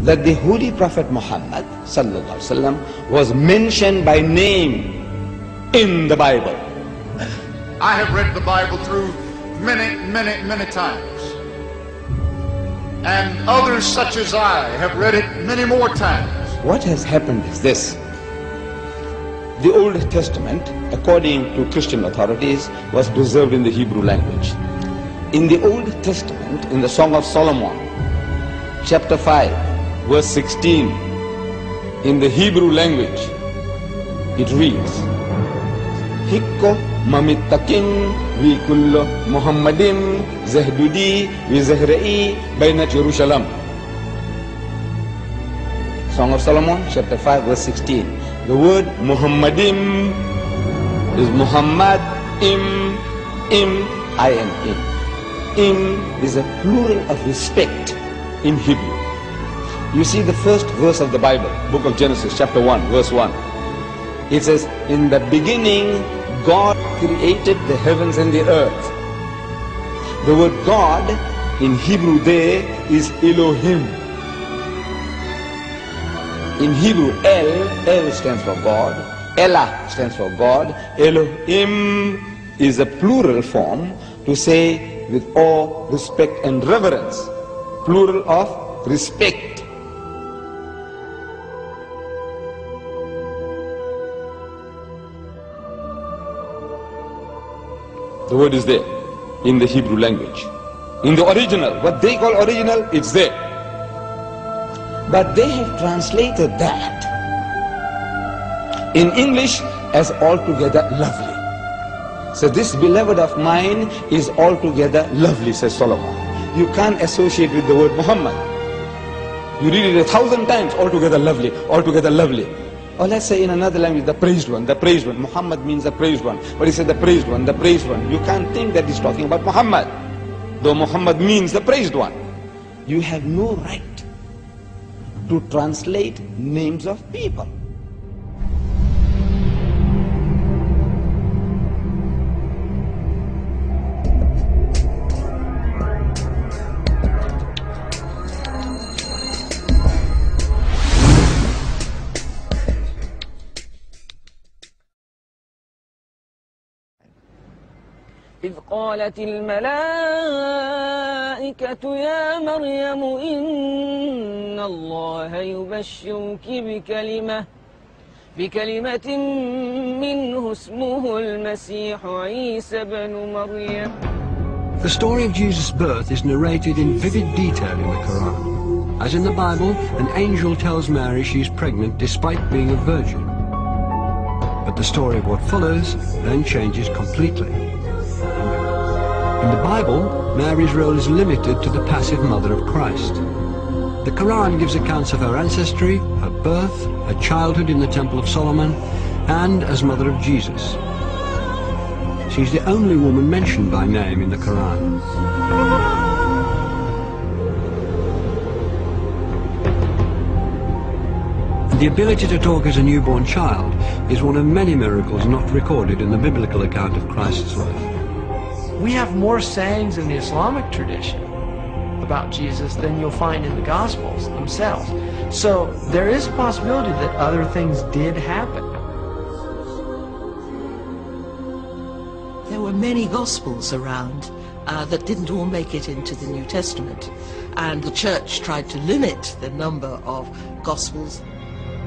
that the Holy Prophet Muhammad was mentioned by name in the Bible. I have read the Bible through many times. And others such as I have read it many more times. What has happened is this. The Old Testament, according to Christian authorities, was preserved in the Hebrew language. In the Old Testament, in the Song of Solomon, chapter 5, verse 16, in the Hebrew language, it reads, Hikko mamittakin vi kullo Muhammadin zahdudi vi zahra'i bainat Jerusalem. Song of Solomon, chapter 5, verse 16. The word Muhammadim is Muhammad, im, I-M-A. Im is a plural of respect in Hebrew. You see the first verse of the Bible, book of Genesis, chapter 1, verse 1. It says, in the beginning, God created the heavens and the earth. The word God in Hebrew there is Elohim. In Hebrew, El stands for God, Elah stands for God, Elohim is a plural form to say with awe, respect and reverence, plural of respect. The word is there in the Hebrew language. In the original, what they call original, it's there. But they have translated that in English as altogether lovely. So this beloved of mine is altogether lovely, says Solomon. You can't associate with the word Muhammad. You read it 1,000 times, altogether lovely, altogether lovely. Or let's say in another language, the praised one, the praised one. Muhammad means the praised one. But he said the praised one, the praised one. You can't think that he's talking about Muhammad, though Muhammad means the praised one. You have no right to translate names of people. إذ قالت الملائكة يا مريم إن الله يبشرك بكلمة منه اسمه المسيح عيسى بن مريم. The story of Jesus' birth is narrated in vivid detail in the Quran. As in the Bible, an angel tells Mary she is pregnant despite being a virgin. But the story of what follows then changes completely. In the Bible, Mary's role is limited to the passive mother of Christ. The Quran gives accounts of her ancestry, her birth, her childhood in the Temple of Solomon, and as mother of Jesus. She's the only woman mentioned by name in the Quran. The ability to talk as a newborn child is one of many miracles not recorded in the biblical account of Christ's life. We have more sayings in the Islamic tradition about Jesus than you'll find in the Gospels themselves. So there is a possibility that other things did happen. There were many Gospels around that didn't all make it into the New Testament. And the Church tried to limit the number of Gospels.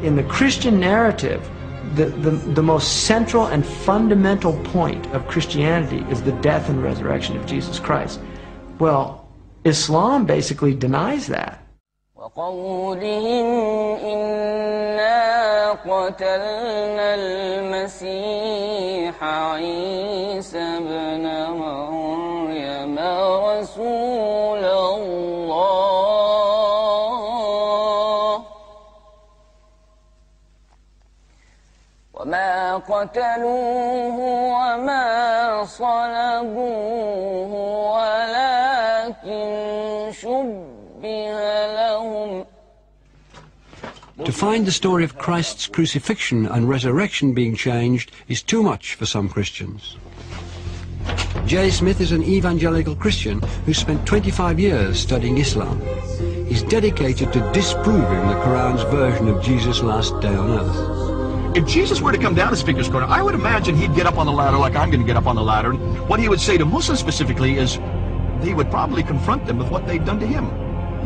In the Christian narrative, the most central and fundamental point of Christianity is the death and resurrection of Jesus Christ. Well, Islam basically denies that. وقولهم إنا قتلنا المسيح عيسى بن مريم رسول الله وما قتلوه وما صلبوه ولكن شبه لهم. To find the story of Christ's crucifixion and resurrection being changed is too much for some Christians. J. Smith is an evangelical Christian who spent 25 years studying Islam. is dedicated to disproving the Quran's version of Jesus' last day on earth. If Jesus were to come down to Speaker's Corner, I would imagine he'd get up on the ladder like I'm going to get up on the ladder. And what he would say to Muslims specifically is he would probably confront them with what they've done to him,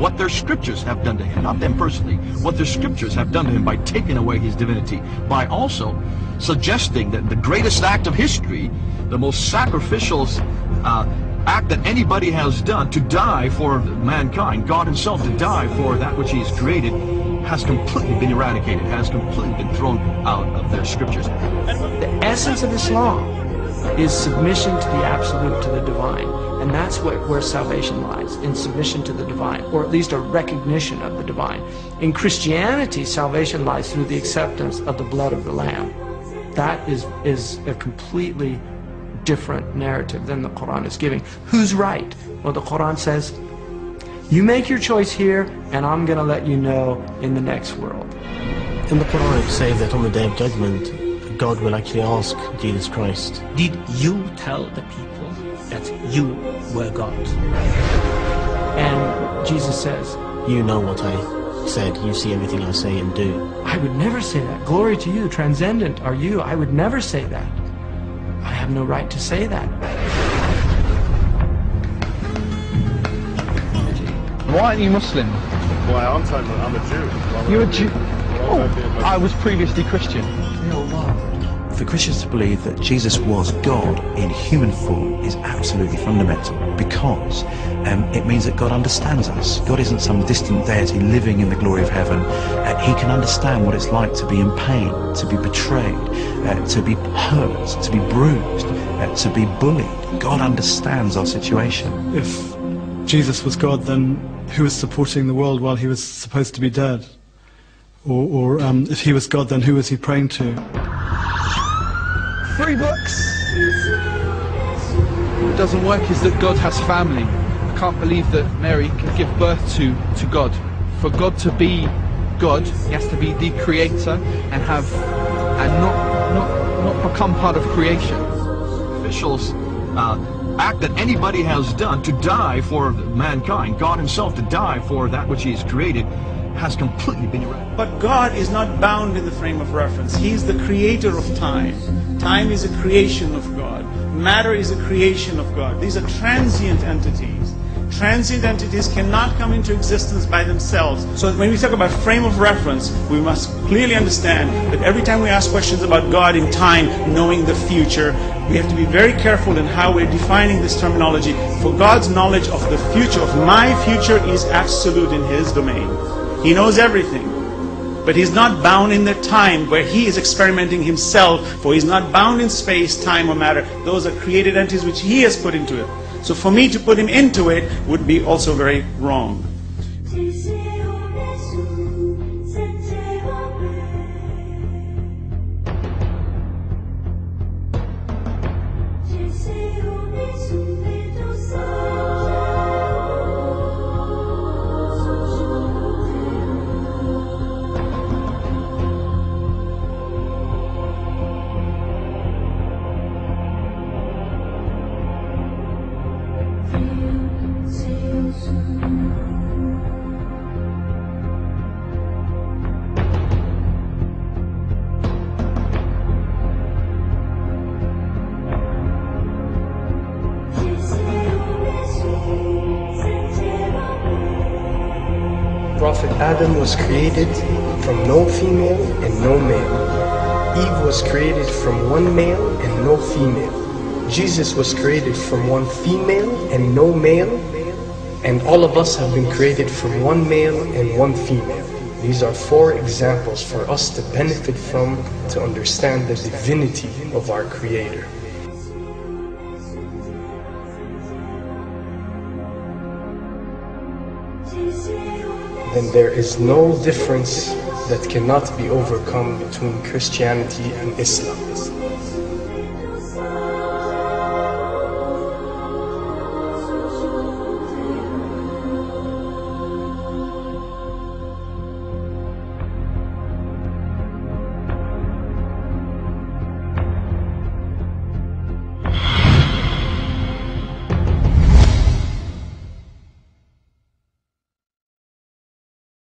what their scriptures have done to him, not them personally, what their scriptures have done to him by taking away his divinity, by also suggesting that the greatest act of history, the most sacrificial act that anybody has done, to die for mankind, God himself to die for that which he has created, has completely been eradicated, has completely been thrown out of their scriptures. The essence of Islam is submission to the absolute, to the divine. And that's where salvation lies, in submission to the divine, or at least a recognition of the divine. In Christianity, salvation lies through the acceptance of the blood of the Lamb. That is a completely different narrative than the Quran is giving. Who's right? Well, the Quran says, you make your choice here, and I'm going to let you know in the next world. In the Quran it says that on the Day of Judgment, God will actually ask Jesus Christ, did you tell the people that you were God? And Jesus says, you know what I said, you see everything I say and do. I would never say that. Glory to you, transcendent are you. I would never say that. I have no right to say that. Why aren't you Muslim? Why aren't I? I'm a Jew. You're a Jew? Oh, I was previously Christian. For Christians to believe that Jesus was God in human form is absolutely fundamental, because it means that God understands us. God isn't some distant deity living in the glory of heaven. He can understand what it's like to be in pain, to be betrayed, to be hurt, to be bruised, to be bullied. God understands our situation. If Jesus was God, then who was supporting the world while he was supposed to be dead? Or if he was God, then who was he praying to? 3 books. What doesn't work is that God has family. I can't believe that Mary can give birth to God. For God to be God, he has to be the creator and not become part of creation. Officials act that anybody has done to die for mankind, God himself to die for that which he has created, has completely been eradicated. But God is not bound in the frame of reference. He is the creator of time. Time is a creation of God. Matter is a creation of God. These are transient entities. Transient entities cannot come into existence by themselves. So when we talk about frame of reference, we must clearly understand that every time we ask questions about God in time, knowing the future, we have to be very careful in how we're defining this terminology. For God's knowledge of the future, of my future, is absolute in his domain. He knows everything. But he's not bound in the time where he is experimenting himself, for he's not bound in space, time, or matter. Those are created entities which he has put into it. So for me to put him into it would be also very wrong. Prophet Adam was created from no female and no male. Eve was created from one male and no female. Jesus was created from one female and no male. And all of us have been created from one male and one female. These are 4 examples for us to benefit from, to understand the divinity of our Creator. Then there is no difference that cannot be overcome between Christianity and Islam.